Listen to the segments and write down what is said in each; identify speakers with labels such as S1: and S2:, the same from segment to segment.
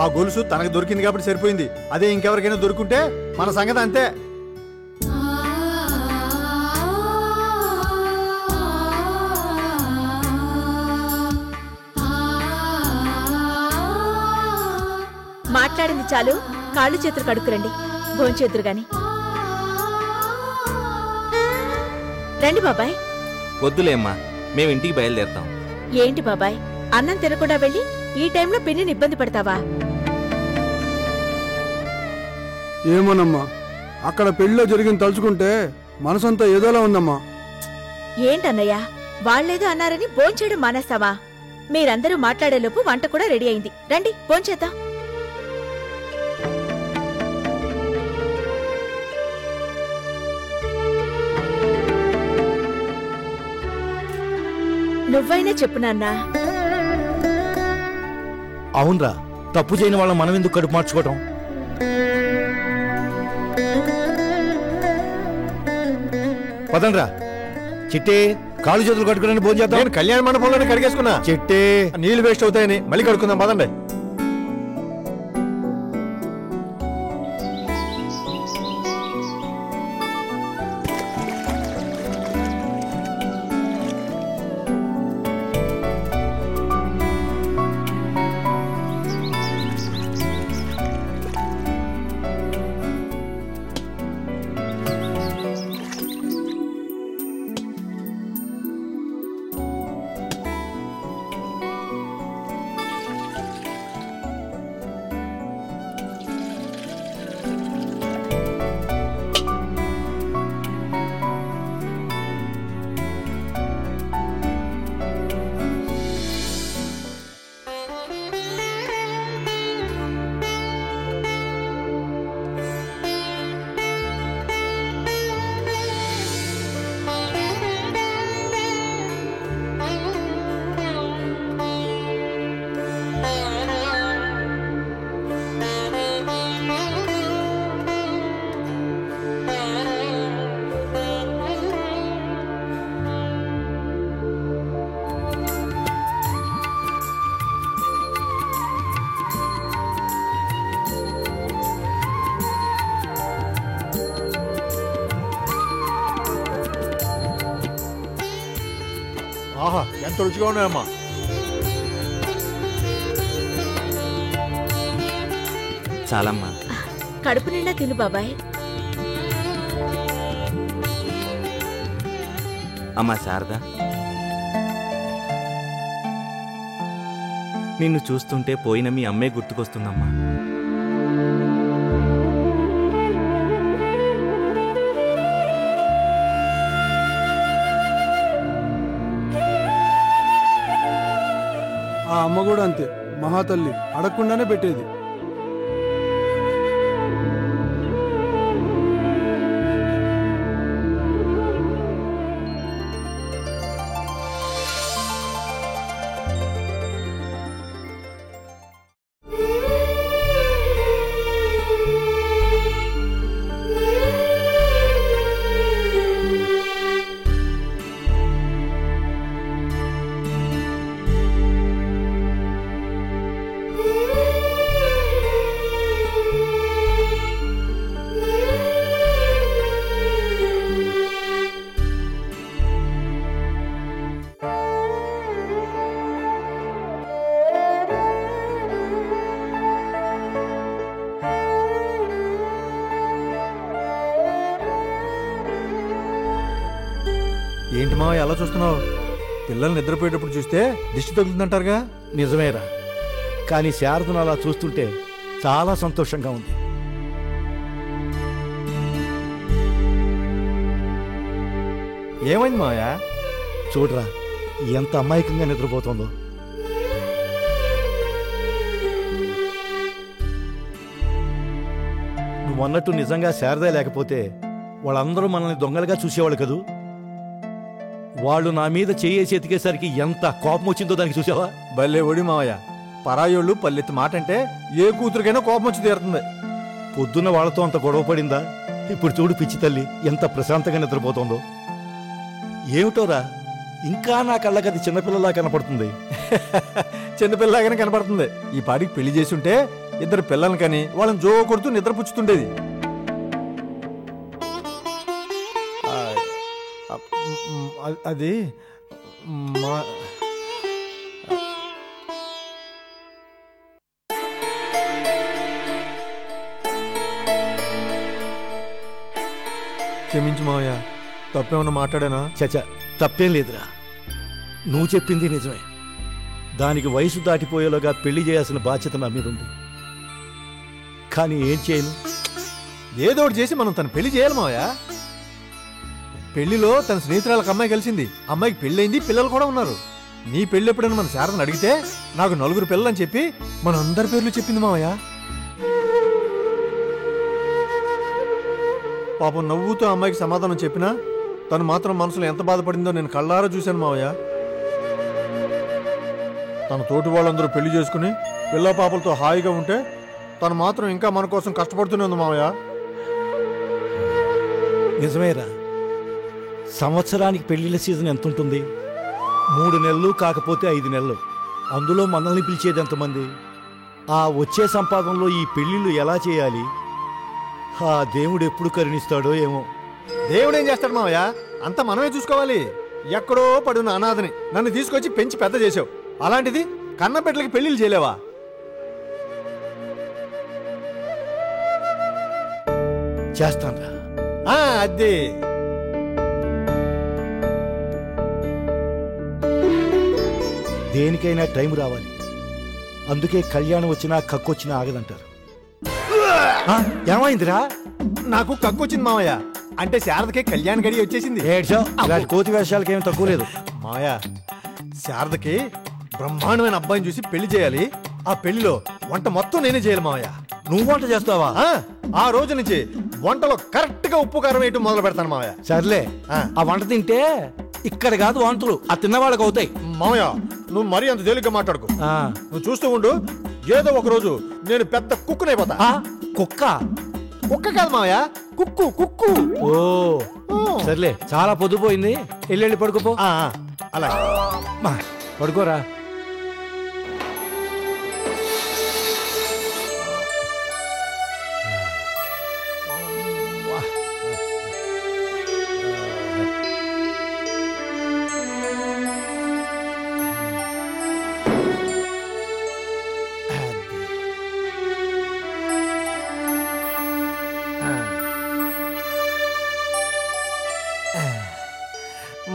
S1: ఆ గొలుసు తనకు దొరికింది కాబట్టి సరిపోయింది. అదే ఇంకెవరికైనా దొరుకుంటే మన సంగతి అంతే.
S2: మాట్లాడింది చాలు, కాళ్ళు చేతులు కడుక్కురండి, భోంచేతురు గాని. రండి బాబాయ్.
S3: వద్దులేమ్మా, మేము ఇంటికి బయలుదేరుతాం.
S2: ఏంటి బాబాయ్, అన్నం తినకుండా వెళ్ళి ఈ టైంలో పిన్నిని ఇబ్బంది పడతావా?
S4: ఏమోనమ్మా, అక్కడ పెళ్లిలో జరిగింది తలుచుకుంటే మనసంతా ఏదోలా ఉందమ్మా.
S2: ఏంటన్నయ్యా, వాళ్ళేదో అన్నారని భోంచేయడం మానేస్తావా? మీరందరూ మాట్లాడేలోపు వంట కూడా రెడీ అయింది. రండి భోంచేద్దాం. నువ్వైనా చెప్పు నాన్నా.
S5: అవునరా, తప్పు చేయని వాళ్ళ మనం ఎందుకు కడుపు మార్చుకోవటం? పదండ్రా. చిట్టే, కాళ్ళు చేతులు కట్టుకుని భోజనం చేద్దాం.
S1: నేను కళ్యాణ మండపంలోనే కడిగేసుకున్నా.
S5: చిట్టే,
S1: నీళ్లు వేస్ట్ అవుతాయని మళ్ళీ కడుక్కుందాం పదండి. ఆహా, ఎంత రుచిగా ఉన్నాయమ్మా.
S3: చాలమ్మా,
S2: కడుపు నిండా తిను బాబాయ్.
S3: అమ్మా శారద, నిన్ను చూస్తుంటే పోయిన మీ అమ్మే గుర్తుకొస్తుందమ్మా.
S4: ఆ అమ్మ కూడా అంతే, మహాతల్లి అడగకుండానే పెట్టేది.
S1: ఏంటి మావ ఎలా చూస్తున్నావు? పిల్లలు నిద్రపోయేటప్పుడు చూస్తే దిష్టి తగులుతుందంటారుగా.
S5: నిజమేరా, కానీ శారదను అలా చూస్తుంటే చాలా సంతోషంగా ఉంది.
S1: ఏమైంది మావయ్య?
S5: చూడరా, ఎంత అమాయకంగా నిద్రపోతుందో. నువ్వు అన్నట్టు నిజంగా శారదే లేకపోతే వాళ్ళందరూ మనల్ని దొంగలుగా చూసేవాళ్ళు కదూ. వాళ్ళు నా మీద చేయేసి ఎతికేసరికి ఎంత కోపం వచ్చిందో దానికి చూసావా?
S1: భలే ఒడి మావయ్య, పరాయోళ్ళు పల్లెత్తి మాట అంటే ఏ కూతురికైనా కోపం వచ్చి తీరుతుంది.
S5: పొద్దున్న వాళ్ళతో అంత గొడవ పడిందా? ఇప్పుడు చూడు పిచ్చి తల్లి ఎంత ప్రశాంతంగా నిద్రపోతుందో. ఏమిటోరా, ఇంకా నా కళ్ళకి అది చిన్నపిల్లలా కనపడుతుంది.
S1: చిన్నపిల్లలాగానే కనపడుతుంది. ఈ పాటికి పెళ్లి చేసి ఉంటే 2 పిల్లల్ని కని వాళ్ళని జో కొడుతూ నిద్రపుచ్చుతుండేది. అది మా క్షమించు మావయ్య, తప్పేమన్నా మాట్లాడానా?
S5: చచ్చా, తప్పేం లేదురా. నువ్వు చెప్పింది నిజమే. దానికి వయసు దాటిపోయేలోగా పెళ్లి చేయాల్సిన బాధ్యత నా మీద ఉంది. కానీ ఏం చేయను?
S1: ఏదో ఒకటి చేసి మనం తన పెళ్లి చేయాలి మావయ్య. పెళ్లిలో తన స్నేహితురాలకు అమ్మాయి కలిసింది. అమ్మాయికి పెళ్ళయింది, పిల్లలు కూడా ఉన్నారు. నీ పెళ్ళి ఎప్పుడైనా మన శారదను అడిగితే నాకు 4 పిల్లలు అని చెప్పి మన అందరి పేర్లు చెప్పింది మావయ్య. పాపం నవ్వుతూ అమ్మాయికి సమాధానం చెప్పినా తను మాత్రం మనసులో ఎంత బాధపడిందో నేను కళ్ళారా చూశాను మావయ్య. తన తోటి వాళ్ళందరూ పెళ్లి చేసుకుని పిల్ల పాపలతో హాయిగా ఉంటే తను మాత్రం ఇంకా మన కోసం కష్టపడుతూనే ఉంది మావయ్య.
S5: నిజమేరా. సంవత్సరానికి పెళ్లిళ్ళ సీజన్ ఎంత ఉంటుంది? 3 నెలలు కాకపోతే 5 నెలలు. అందులో మనల్ని పిలిచేది ఎంతమంది? ఆ వచ్చే సంపాదనలో ఈ పెళ్లిళ్ళు ఎలా చేయాలి? ఆ దేవుడు ఎప్పుడు కరుణిస్తాడో ఏమో.
S1: దేవుడేం చేస్తాడు మావయ్య? అంతా మనమే చూసుకోవాలి. ఎక్కడో పడున్న అనాథని నన్ను తీసుకొచ్చి పెంచి పెద్ద చేసావు. అలాంటిది కన్నబిడ్డలకి పెళ్లిళ్ళు చేయలేవా?
S5: చేస్తాన్రా.
S1: అదే
S5: దేనికైనా టైం రావాలి. అందుకే కళ్యాణం వచ్చినా కక్కొచ్చినా ఆగదంటారు. ఏమైందిరా?
S1: నాకు కక్కొచ్చింది మావయ్య. అంటే శారదకి కళ్యాణ్ గడి వచ్చేసింది.
S5: ఇలాంటి కోతి వేషాలకి ఏమి తక్కువ లేదు
S1: మావయ్య. శారదకి బ్రహ్మాండమైన అబ్బాయిని చూసి పెళ్లి చేయాలి. ఆ పెళ్లిలో వంట మొత్తం నేనే చేయాలి మావయ్య.
S5: నువ్వు వంట చేస్తావా?
S1: ఆ రోజు నుంచి వంటలో కరెక్ట్ గా ఉప్పు కారం వేయటం మొదలు పెడతాను మావయ్య.
S5: సర్లే, ఆ వంట తింటే ఇక్కడ కాదు వంటలు ఆ తిన్నవాళ్ళకి అవుతాయి.
S1: మావయ్య నువ్వు మరీ అంత తేలిగ్గా మాట్లాడుకో. నువ్వు చూస్తూ ఉండు, ఏదో ఒక రోజు నేను పెద్ద కుక్కునైపోతా.
S5: కుక్క?
S1: కుక్క కాదు మావయ్య, కుక్కు కుక్కు.
S5: ఓ సర్లే, చాలా పొద్దుపోయింది, వెళ్ళి పడుకోపో.
S1: అలా
S5: పడుకోరా.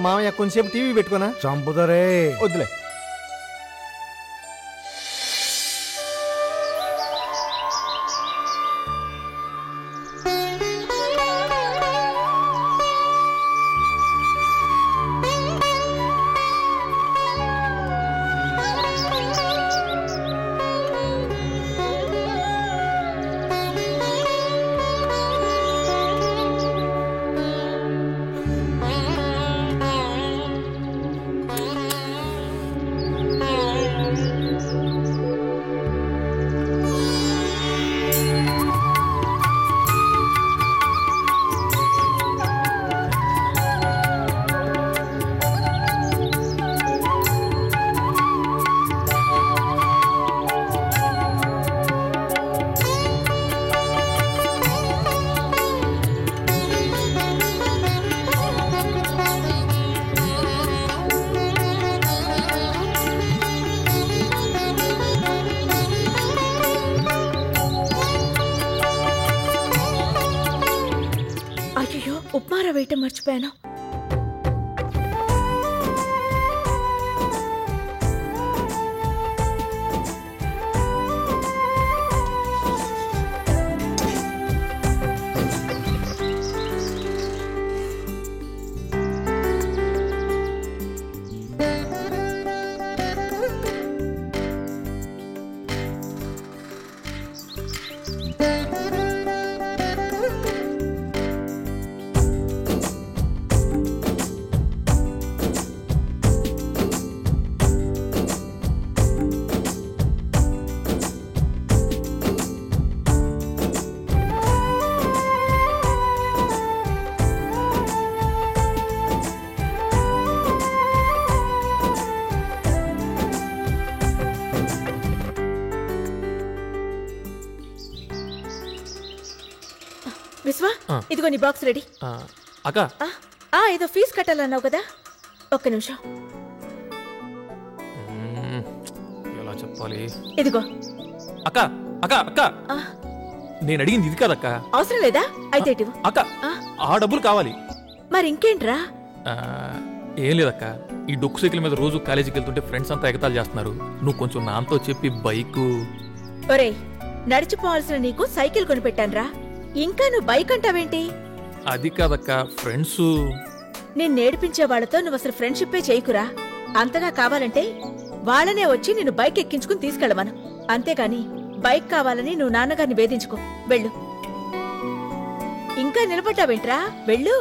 S1: మామయ్య కొంచెంసేపు టీవీ పెట్టుకోనా?
S5: చంపుదరే.
S1: వద్దులే.
S2: ఉప్మారా వేయటం మర్చిపోయాను. విశ్వ ఇదిగో నీ బాక్స్ రెడీ.
S6: అక్క
S2: ఏదో ఫీజు కట్టాలన్నావు కదా, ఒక్క నిమిషం.
S6: ఎలా చెప్పాలి?
S2: ఇదిగో.
S6: అక్క అక్క అక్క నేను అడిగింది ఇది కాదక్క.
S2: అవసరం లేదా? అయితే ఇటు.
S6: అక్క ఆ డబ్బులు కావాలి.
S2: మరి ఇంకేంట్రా?
S6: ఏం లేదక్క, ఈ డొక్కు సైకిల్ మీద రోజు కాలేజీకి వెళ్తుంటే ఫ్రెండ్స్ అంతా ఎగతాలు చేస్తున్నారు. నువ్వు కొంచెం నాతో చెప్పి బైకు.
S2: ఒరేయ్, నడిచిపోవాల్సిన నీకు సైకిల్ కొనిపెట్టాన్రా, ఇంకా నువ్వు బైక్ అంటావేంటి?
S6: అది కాదక్క, ఫ్రెండ్స్.
S2: నేను నేర్పించే వాళ్లతో నువ్వు అసలు ఫ్రెండ్షిప్పే చేయకురా. అంతగా కావాలంటే వాళ్ళనే వచ్చి నిన్ను బైక్ ఎక్కించుకుని తీసుకెళ్ళమను. అంతేగాని బైక్ కావాలని నువ్వు నాన్నగారిని వేధించుకో. వెళ్ళు. ఇంకా నిలబడ్డావేంట్రా? వెళ్ళు.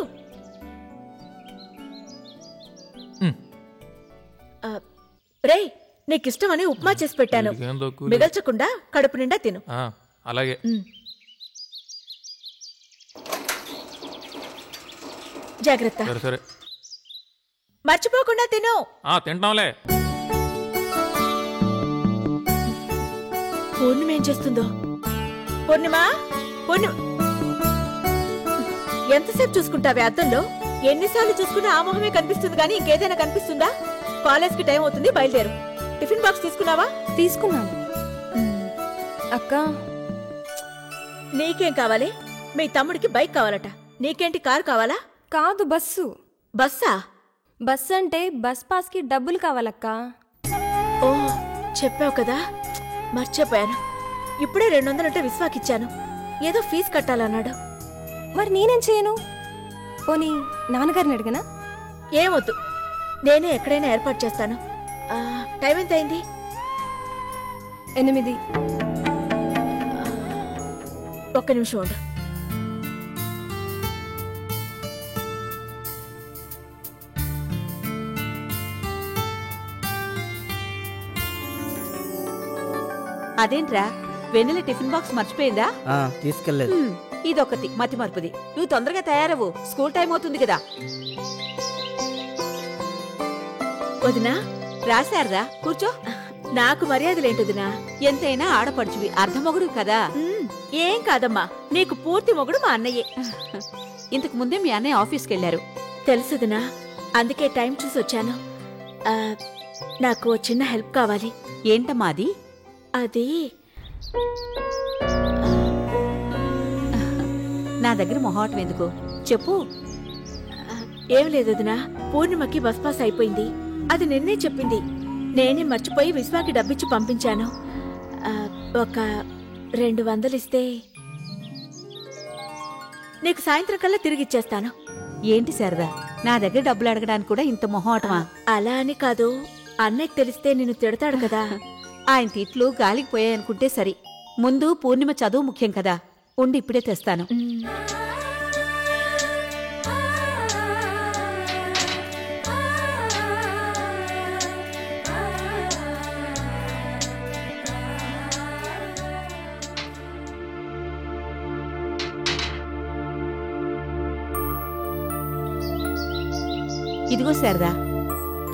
S2: రేయ్, నీకిష్టమని ఉప్మా చేసి పెట్టాను, మిగల్చకుండా కడుపు నిండా తిను.
S6: అలాగే.
S2: జాగ్రత్త.
S6: సరే
S2: మర్చిపోకుండా తిను.
S6: తింటాంలే.
S2: పూర్ణిమ ఏం చేస్తుందో? పూర్ణిమ, పూర్ణిమ, ఎంతసేపు చూసుకుంటావే అద్దంలో? ఎన్నిసార్లు చూసుకున్నా ఆ మొహమే కనిపిస్తుంది కానీ ఇంకేదైనా కనిపిస్తుందా? కాలేజ్ కి టైం అవుతుంది, బయలుదేరు. టిఫిన్ బాక్స్ తీసుకున్నావా?
S7: తీసుకున్నాను. అక్క,
S2: నీకేం కావాలి? మీ తమ్ముడికి బైక్ కావాలట, నీకేంటి కారు కావాలా?
S7: కాదు, బస్సు.
S2: బస్సా?
S7: బస్సు అంటే బస్ పాస్ కి డబ్బులు కావాలక్క.
S2: ఓ, చెప్పావు కదా, మర్చిపోయాను. ఇప్పుడే 200 అంటే విశ్వాకిచ్చాను. ఏదో ఫీజు కట్టాలన్నాడు.
S7: మరి నేనేం చేయను? పోనీ నాన్నగారిని అడిగనా?
S2: ఏమొద్దు, నేనే ఎక్కడైనా ఏర్పాటు చేస్తాను. టైం ఎంత అయింది?
S7: 8.
S2: ఒక్క నిమిషం ఉండు.
S8: అదేంట్రా, వెన్నెల టిఫిన్ బాక్స్ మర్చిపోయిందా?
S9: తీసుకెళ్లేదు.
S8: ఇదొకటి మతి మరుపుది. నువ్వు తొందరగా తయారవు, స్కూల్ టైం అవుతుంది కదా.
S2: వదినా,
S8: రాశారా? కూర్చో.
S2: నాకు మర్యాదలేంటొదినా?
S8: ఎంతైనా ఆడపడుచువి, అర్ధమొగుడు కదా.
S2: ఏం కాదమ్మా, నీకు పూర్తి మొగుడు మా అన్నయ్యే.
S8: ఇంతకు ముందే మీ అన్నయ్య ఆఫీస్కి వెళ్ళారు.
S2: తెలుసుదినా, అందుకే టైం చూసి వచ్చాను. నాకు చిన్న హెల్ప్ కావాలి.
S8: ఏంటమ్మా అది?
S2: అది
S8: నా దగ్గర మొహాటం ఎందుకు, చెప్పు.
S2: ఏం లేదు వదినా, పూర్ణిమకి బస్ పాస్ అయిపోయింది. అది నిన్నే చెప్పింది. నేనే మర్చిపోయి విశ్వాకి డబ్బిచ్చి పంపించాను. ఒక 200 ఇస్తే నీకు సాయంత్రం కల్లా తిరిగిచ్చేస్తాను.
S8: ఏంటి శారదా, నా దగ్గర డబ్బులు అడగడానికి కూడా ఇంత మొహాటమా?
S2: అలా అని కాదు, అన్నయ్యకి తెలిస్తే నిన్ను తిడతాడు కదా.
S8: ఆయన తిట్లు గాలికి పోయాయనుకుంటే సరి. ముందు పూర్ణిమ చదువు ముఖ్యం కదా. ఉండి ఇప్పుడే తెస్తాను. ఇదిగో శారదా.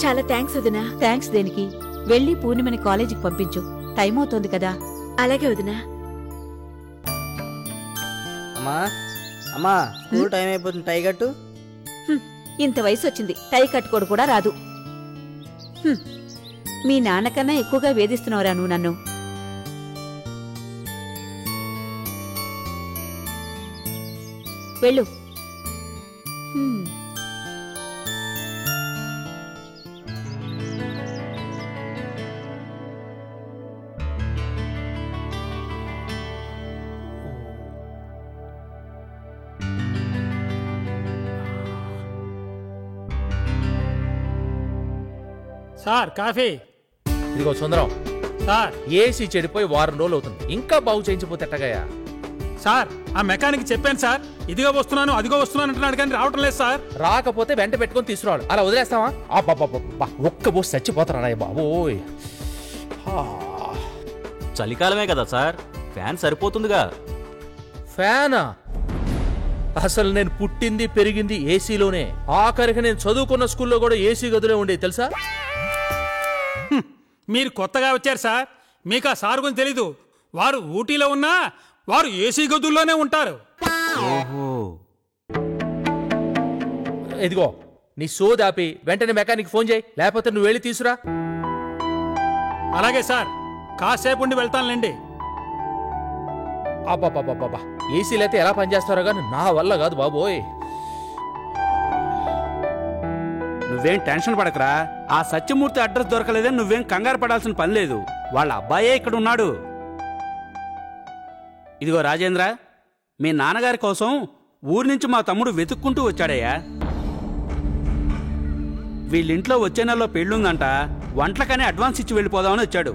S2: చాలా థ్యాంక్స్ వదినా.
S8: థ్యాంక్స్ దేనికి? వెళ్ళి పూర్ణిమని కాలేజీకి పంపించు, టైం అవుతోంది కదా.
S2: అలాగే వదినా.
S9: అమ్మా, స్కూల్ టైం అయిపోతుంది, టై కట్టు.
S8: ఇంత వయసు వచ్చింది, టై కట్టుకోడు కూడా రాదు. మీ నాన్నకన్నా ఎక్కువగా వేధిస్తున్నావురా నువ్వు నన్ను. వెళ్ళు.
S10: Sir, coffee.
S11: ఇదిగో సుందరం
S10: సార్,
S11: ఏసీ చెడిపోయి 1 వారం రోజులు అవుతుంది, ఇంకా బాగు చేయించిపోతే ఎట్టగయ్యా?
S10: సార్, ఆ మెకానిక్ చెప్పాను సార్, ఇదిగో వస్తున్నాను అదిగో వస్తున్నాను అంటున్నాడు కానీ రావటం లేదు సార్.
S11: రాకపోతే వెంట పెట్టుకొని తీసుకురావాలి, అలా వదిలేస్తావా? ఒక్క బోస్ చచ్చిపోతారా బాబోయ్.
S3: చలికాలమే కదా సార్, ఫ్యాన్ సరిపోతుందిగా.
S11: ఫ్యానా? అసలు నేను పుట్టింది పెరిగింది ఏసీలోనే. ఆఖరికి నేను చదువుకున్న స్కూల్లో కూడా ఏసీ గదిలో ఉండేది తెలుసా?
S10: మీరు కొత్తగా వచ్చారు సార్, మీకు ఆ సార్ గురించి తెలీదు. వారు ఊటీలో ఉన్నా వారు ఏసీ గదుల్లోనే ఉంటారు.
S3: ఓహో,
S11: ఇదిగో నీ సోదాపి వెంటనే మెకానిక్ ఫోన్ చేయి, లేకపోతే నువ్వు వెళ్ళి తీసురా.
S10: అలాగే సార్, కాసేపు ఉండి వెళ్తానులేండి.
S11: అబ్బాబ్బాబ్బా, ఏసీలు అయితే ఎలా పనిచేస్తారో కానీ నా వల్ల కాదు బాబోయ్.
S12: నువ్వేం టెన్షన్ పడకరా. ఆ సత్యమూర్తి అడ్రస్ దొరకలేదని నువ్వేం కంగారు పడాల్సిన పని లేదు. వాళ్ళ అబ్బాయే ఇక్కడ ఉన్నాడు. ఇదిగో రాజేంద్ర, మీ నాన్నగారి కోసం ఊరి నుంచి మా తమ్ముడు వెతుక్కుంటూ వచ్చాడయ్యా. వీళ్ళింట్లో వచ్చే నెలలో పెళ్ళుందంట, వంటలకనే అడ్వాన్స్ ఇచ్చి వెళ్ళిపోదామని వచ్చాడు.